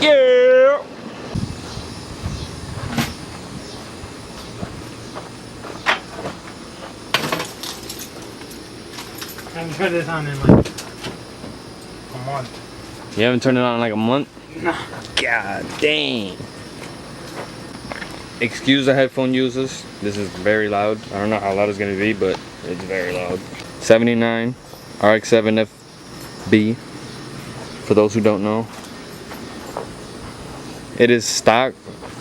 Yeah. I haven't turned this on in like a month. You haven't turned it on in like a month? No. God dang. Excuse the headphone users. This is very loud. I don't know how loud it's gonna be, but it's very loud. 79 RX-7 FB. For those who don't know, it is stock,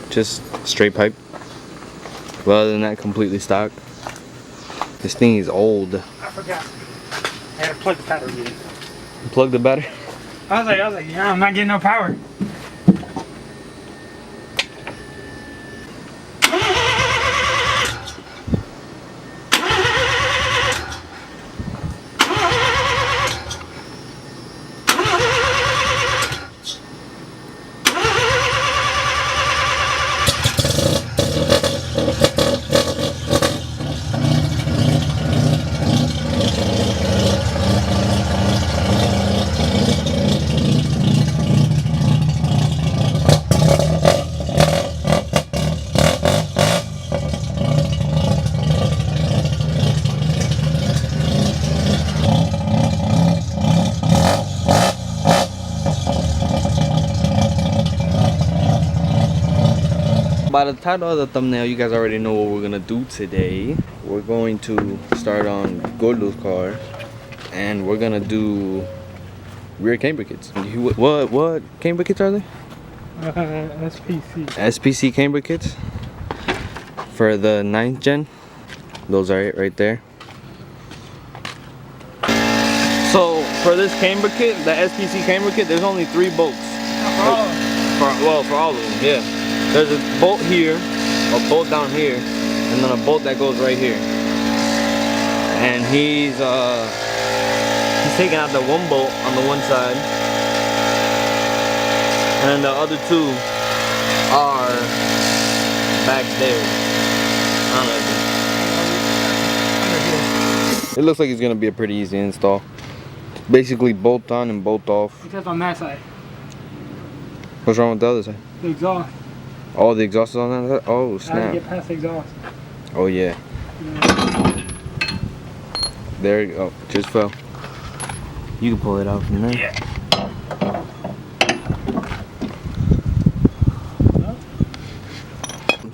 just straight pipe. But other than that, completely stock. This thing is old. I forgot. I had to plug the battery in. Plug the battery. I was like, yeah, I'm not getting no power. By the title of the thumbnail, you guys already know what we're gonna do today. We're going to start on Gordo's car, and we're gonna do rear camber kits. What camber kits are they? SPC. SPC camber kits for the 9th gen. Those are it right there. So for this camber kit, the SPC camber kit, there's only 3 bolts. For all of them, yeah. There's a bolt here, a bolt down here, and then a bolt that goes right here. And he's taking out the 1 bolt on the one side, and then the other 2 are back there. I don't know. It looks like it's gonna be a pretty easy install. Basically bolt on and bolt off. Except on that side. What's wrong with the other side? The exhaust. Oh, the exhaust is on that side? Oh, I have snap. to get past the exhaust. Oh, yeah. There you go. Just fell. You can pull it out from there. Yeah.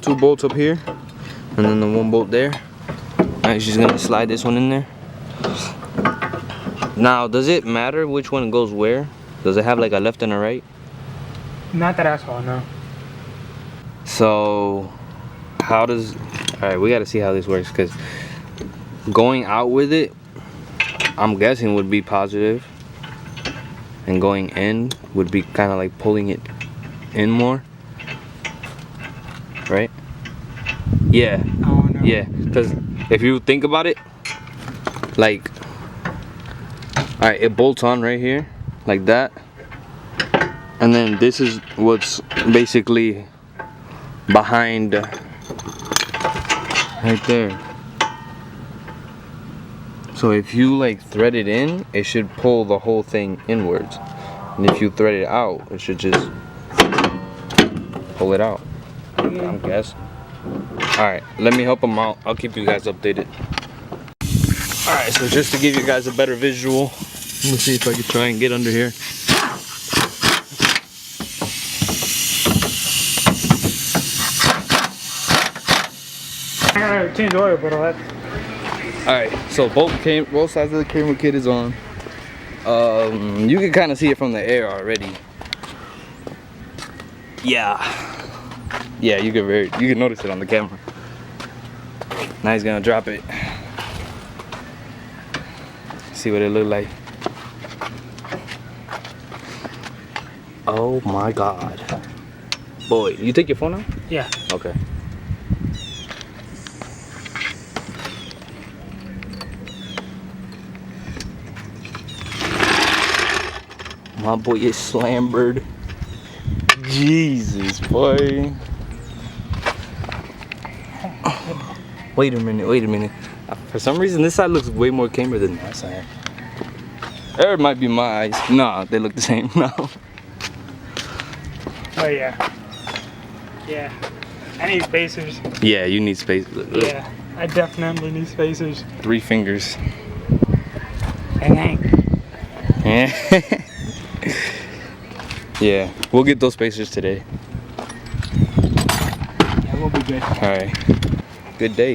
2 bolts up here, and then the 1 bolt there. I'm just gonna slide this one in there. Now, does it matter which one goes where? Does it have like a left and a right? Not that I saw, no. So, how does... Alright, we gotta see how this works, because going out with it, I'm guessing would be positive, and going in would be kind of like pulling it in more, right? Yeah. Oh, no. Yeah, because if you think about it, like, alright, it bolts on right here, like that, and then this is what's basically behind right there. So if you like thread it in, it should pull the whole thing inwards, and if you thread it out, it should just pull it out. I'm guessing. Alright, let me help them out. I'll keep you guys updated. Alright, so just to give you guys a better visual, let me see if I can try and get under here. I gotta change oil, but all that. Alright, so both sides of the camera kit is on. You can kind of see it from the air already. Yeah, you can notice it on the camera. Now he's gonna drop it. See what it look like. Oh my God, boy! You take your phone out? Yeah. Okay. My boy is slambered. Jesus, boy. Wait a minute. For some reason, this side looks way more camber than that side. Or it might be my eyes. Nah, they look the same now. Oh yeah. Yeah. I need spacers. Yeah, you need space. Yeah. I definitely need spacers. 3 fingers. Dang. Yeah, we'll get those spacers today. Yeah, we'll be good. Alright. Good day.